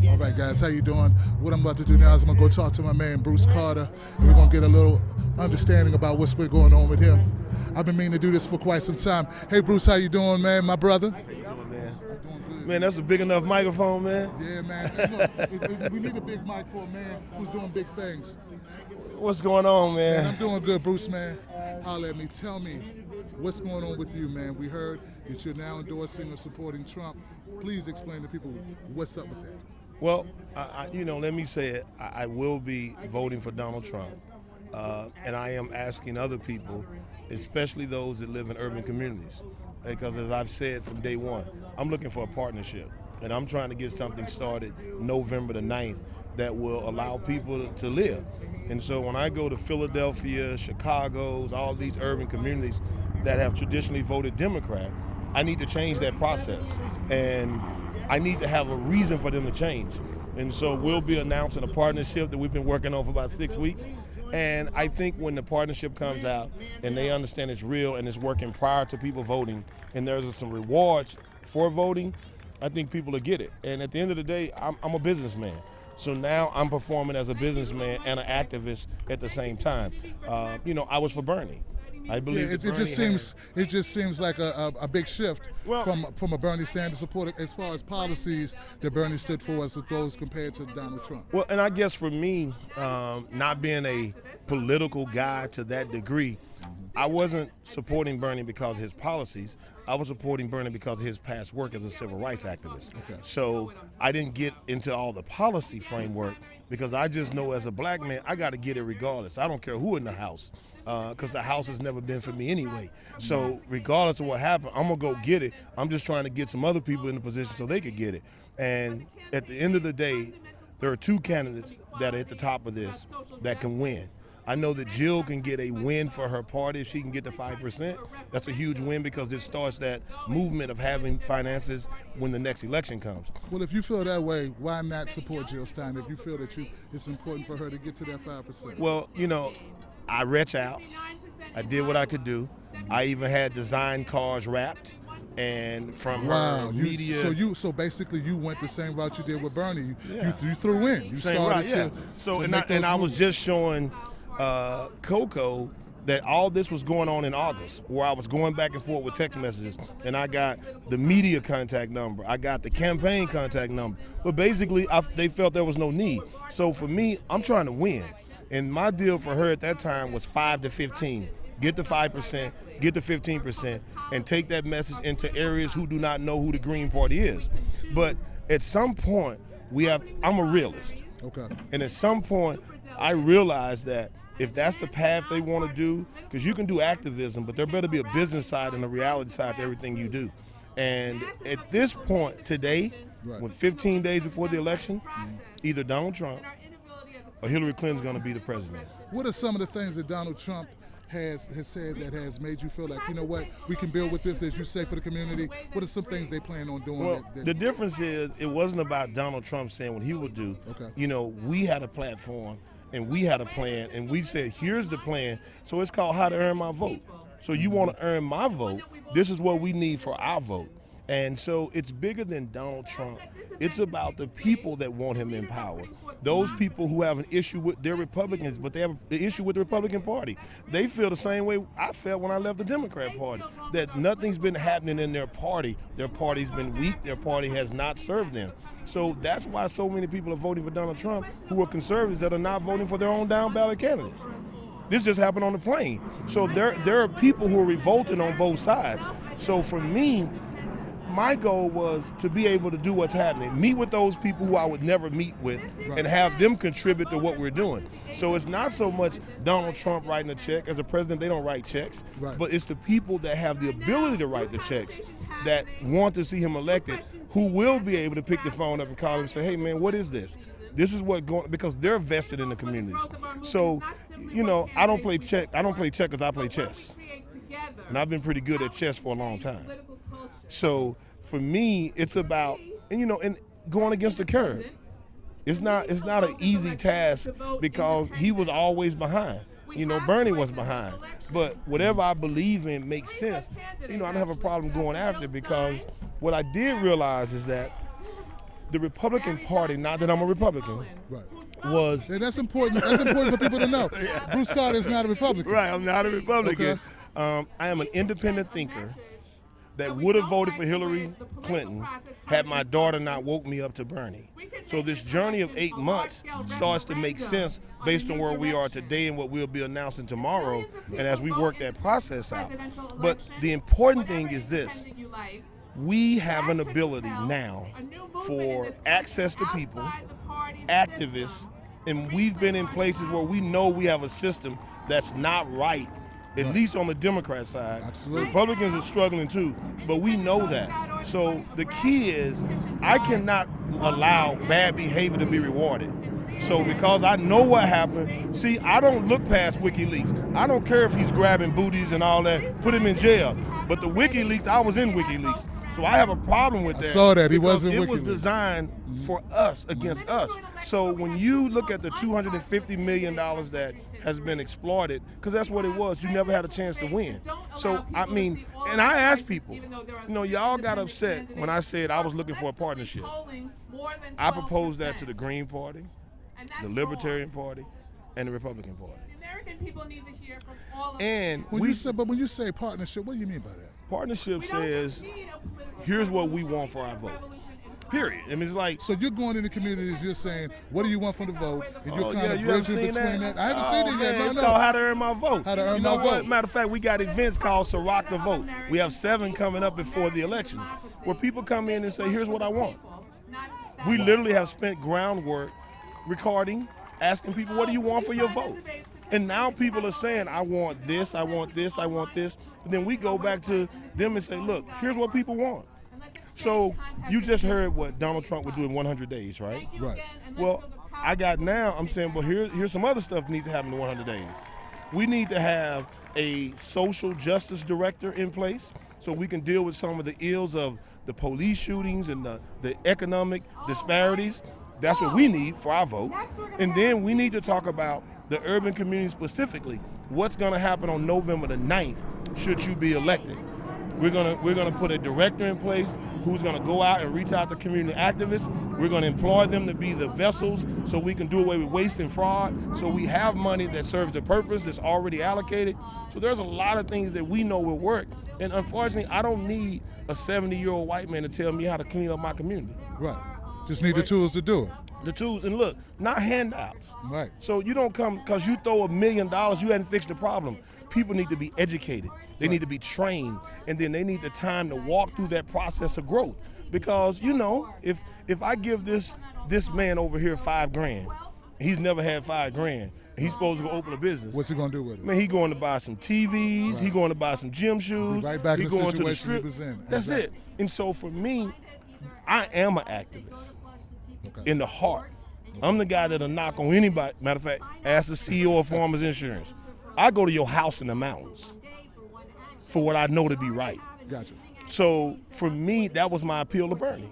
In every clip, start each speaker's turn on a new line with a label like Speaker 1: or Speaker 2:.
Speaker 1: All right, guys, how you doing? What I'm about to do now is I'm gonna go talk to my man Bruce Carter, and we're gonna get a little understanding about what's been going on with him. I've been meaning to do this for quite some time. Hey, Bruce, how you doing, man? My brother.
Speaker 2: How you doing, man? Man, that's a big enough microphone, man.
Speaker 1: Yeah, man. Hey, look, we need a big mic for a man who's doing big things.
Speaker 2: What's going on, man?
Speaker 1: I'm doing good, Bruce, man. Holla at me. Tell me, what's going on with you, man? We heard that you're now endorsing or supporting Trump. Please explain to people what's up with that.
Speaker 2: Well, let me say it. I will be voting for Donald Trump. And I am asking other people, especially those that live in urban communities, because as I've said from day one, I'm looking for a partnership. And I'm trying to get something started November the 9th that will allow people to live. And so when I go to Philadelphia, Chicago's, all these urban communities that have traditionally voted Democrat, I need to change that process. And I need to have a reason for them to change. And so we'll be announcing a partnership that we've been working on for about 6 weeks. And I think when the partnership comes out and they understand it's real and it's working prior to people voting and there's some rewards for voting, I think people will get it. And at the end of the day, I'm a businessman. So now I'm performing as a businessman and an activist at the same time. I was for Bernie. I believe
Speaker 1: it just seems like a big shift from a Bernie Sanders supporter as far as policies that Bernie stood for as opposed compared to Donald Trump.
Speaker 2: Well, and I guess for me, not being a political guy to that degree, I wasn't supporting Bernie because of his policies. I was supporting Bernie because of his past work as a civil rights activist.
Speaker 1: Okay.
Speaker 2: So I didn't get into all the policy framework because I just know as a black man, I got to get it regardless. I don't care who in the House, because the House has never been for me anyway. So regardless of what happened, I'm going to go get it. I'm just trying to get some other people in the position so they could get it. And at the end of the day, there are two candidates that are at the top of this that can win. I know that Jill can get a win for her party if she can get to 5%. That's a huge win because it starts that movement of having finances when the next election comes.
Speaker 1: Well, if you feel that way, why not support Jill Stein if you feel that it's important for her to get to that 5%?
Speaker 2: Well, I reached out. I did what I could do. I even had designed cars wrapped. And from her media,
Speaker 1: so basically you went the same route you did with Bernie. You threw in. You
Speaker 2: same
Speaker 1: started
Speaker 2: route, yeah.
Speaker 1: to
Speaker 2: So
Speaker 1: make those
Speaker 2: I was
Speaker 1: moves.
Speaker 2: just showing Coco that all this was going on in August, where I was going back and forth with text messages, and I got the media contact number, I got the campaign contact number, but basically they felt there was no need. So for me, I'm trying to win, and my deal for her at that time was 5 to 15. Get the 5%, get the 15%, and take that message into areas who do not know who the Green Party is. But at some point, I'm a realist.
Speaker 1: Okay.
Speaker 2: And at some point, I realized that if that's the path they want to do, because you can do activism, but there better be a business side and a reality side to everything you do. And at this point today, with 15 days before the election, either Donald Trump or Hillary Clinton's going to be the president.
Speaker 1: What are some of the things that Donald Trump has said that has made you feel like, you know what, we can build with this, as you say, for the community? What are some things they plan on doing?
Speaker 2: Well, the difference is it wasn't about Donald Trump saying what he would do.
Speaker 1: Okay.
Speaker 2: We had a platform and we had a plan and we said, here's the plan. So it's called How to Earn My Vote. So you want to earn my vote, this is what we need for our vote. And so it's bigger than Donald Trump. It's about the people that want him in power. Those people who have an issue with their Republicans, but they have the issue with the Republican Party. They feel the same way I felt when I left the Democrat Party, that nothing's been happening in their party. Their party's been weak. Their party has not served them. So that's why so many people are voting for Donald Trump who are conservatives that are not voting for their own down ballot candidates. This just happened on the plane. So there are people who are revolting on both sides. So for me, my goal was to be able to do what's happening, meet with those people who I would never meet with, and have them contribute to what we're doing. So it's not so much Donald Trump writing a check. As a president, they don't write checks, but it's the people that have the ability to write the checks that want to see him elected, who will be able to pick the phone up and call him and say, hey man, what is this? This is what going, because they're vested in the communities. So, I don't play checkers, I play chess. And I've been pretty good at chess for a long time. So for me, it's about, and going against the curve. It's not an easy task because he was always behind. Bernie was behind. But whatever I believe in makes sense. I don't have a problem going after it because what I did realize is that the Republican Party, not that I'm a Republican,
Speaker 1: Right.
Speaker 2: was
Speaker 1: And that's important. That's important for people to know. Bruce Carter is not a Republican.
Speaker 2: right. I'm not a Republican.
Speaker 1: Okay.
Speaker 2: I am an independent thinker that would have voted for Hillary Clinton had my daughter not woke me up to Bernie. So this journey of 8 months starts to make sense based on where we are today and what we'll be announcing tomorrow, and as we work that process out. But the important thing is this. We have an ability now for access to people, activists, and we've been in places where we know we have a system that's not right, at least on the Democrat side.
Speaker 1: Absolutely.
Speaker 2: Republicans are struggling too, but we know that. So the key is I cannot allow bad behavior to be rewarded. So because I know what happened, see, I don't look past WikiLeaks. I don't care if he's grabbing booties and all that, put him in jail. But the WikiLeaks, I was in WikiLeaks. So I have a problem with that.
Speaker 1: I saw that. He
Speaker 2: because
Speaker 1: was in
Speaker 2: it was
Speaker 1: WikiLeaks.
Speaker 2: designed for us, against us. So when you look at the $250 million that has been exploited, because that's what it was, you never had a chance to win. So, I mean, and I asked people, y'all got upset when I said I was looking for a partnership. I proposed that to the Green Party, the Libertarian Party, and the Republican Party.
Speaker 3: American people need to hear from all of
Speaker 2: And
Speaker 1: When you say partnership, what do you mean by that?
Speaker 2: partnership says, here's what we want for our vote. Period. I mean, it's like,
Speaker 1: So you're going into communities, you're saying, what do you want from the vote? And you're
Speaker 2: oh,
Speaker 1: kind
Speaker 2: yeah,
Speaker 1: of
Speaker 2: you haven't
Speaker 1: bridging
Speaker 2: seen
Speaker 1: between
Speaker 2: that?
Speaker 1: that. I haven't seen it yet.
Speaker 2: Man, it's
Speaker 1: No.
Speaker 2: called How to Earn My Vote.
Speaker 1: How to Earn
Speaker 2: you know
Speaker 1: My
Speaker 2: what?
Speaker 1: Vote.
Speaker 2: Matter of fact, we got events called So Rock the Vote. We have 7 coming up before the election, where people come in and say, here's what I want. We literally have spent groundwork recording, asking people, what do you want for your vote? And now people are saying, I want this, I want this, I want this. And then we go back to them and say, look, here's what people want. So you just heard what Donald Trump would do in 100 days, right?
Speaker 1: Right.
Speaker 2: Well, I'm saying, well, here's some other stuff that needs to happen in 100 days. We need to have a social justice director in place so we can deal with some of the ills of the police shootings and the economic disparities. That's what we need for our vote. And then we need to talk about the urban community specifically. What's going to happen on November the 9th should you be elected? We're gonna put a director in place who's gonna go out and reach out to community activists. We're gonna employ them to be the vessels so we can do away with waste and fraud. So we have money that serves the purpose that's already allocated. So there's a lot of things that we know will work. And unfortunately, I don't need a 70-year-old white man to tell me how to clean up my community.
Speaker 1: Right. Just need the tools to do it.
Speaker 2: The tools, and look, not handouts.
Speaker 1: Right.
Speaker 2: So you don't come, because you throw $1 million, you hadn't fixed the problem. People need to be educated. They need to be trained, and then they need the time to walk through that process of growth. Because, if I give this man over here $5,000, he's never had $5,000, he's supposed to go open a business.
Speaker 1: What's he going to do with it?
Speaker 2: Man, he going to buy some TVs, he going to buy some gym shoes,
Speaker 1: Right back
Speaker 2: he
Speaker 1: in the
Speaker 2: going to the
Speaker 1: situation he
Speaker 2: strip.
Speaker 1: was in.
Speaker 2: That's
Speaker 1: Exactly.
Speaker 2: it. And so for me, I am an activist.
Speaker 1: Okay.
Speaker 2: In the heart. I'm the guy that'll knock on anybody. Matter of fact, ask the CEO of Farmers Insurance. I go to your house in the mountains for what I know to be right.
Speaker 1: Gotcha.
Speaker 2: So for me, that was my appeal to Bernie.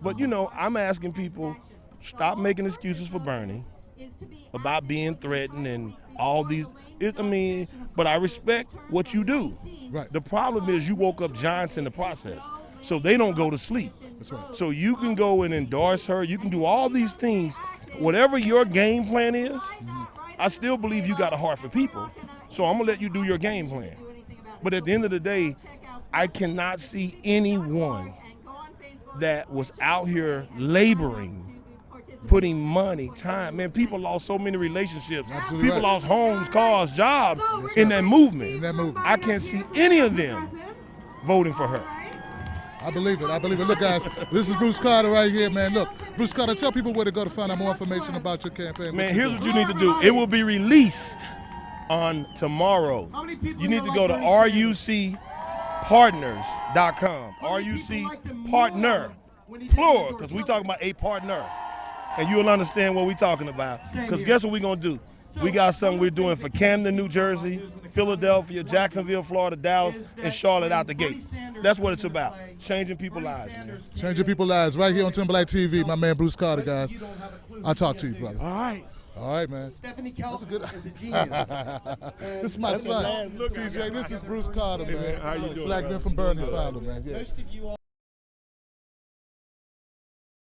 Speaker 2: But I'm asking people, stop making excuses for Bernie about being threatened and all these. But I respect what you do.
Speaker 1: Right.
Speaker 2: The problem is you woke up giants in the process, so they don't go to sleep.
Speaker 1: That's right.
Speaker 2: So you can go and endorse her. You can do all these things. Whatever your game plan is, I still believe you got a heart for people. So I'm going to let you do your game plan. But at the end of the day, I cannot see anyone that was out here laboring, putting money, time. Man, people lost so many relationships.
Speaker 1: Absolutely
Speaker 2: People
Speaker 1: right.
Speaker 2: lost homes, cars, jobs in that movement.
Speaker 1: In that movement.
Speaker 2: I can't see any of them voting for her.
Speaker 1: I believe it. Look, guys, this is Bruce Carter right here, man. Look, Bruce Carter, tell people where to go to find out more information about your campaign.
Speaker 2: Man, here's what you need to do. It will be released on tomorrow. You need to go to rucpartners.com. RUC partner, plural, because we talking about a partner. And you'll understand what we're talking about. Because guess what we're going to do? We got something we're doing for Camden, New Jersey, Philadelphia, Jacksonville, Florida, Dallas, and Charlotte out the gate. That's what it's about. Changing people's lives, man.
Speaker 1: Changing people's lives right here on Timberlake TV. My man Bruce Carter, guys. I'll talk to you, brother.
Speaker 2: All right.
Speaker 1: All right, man.
Speaker 4: Stephanie Kelton is a genius.
Speaker 1: This is my son.
Speaker 2: Look,
Speaker 1: TJ, this is Bruce Carter, man.
Speaker 2: How you doing,
Speaker 1: Black
Speaker 2: brother?
Speaker 1: man from Bernie founder, man. Yeah.
Speaker 4: Most of you all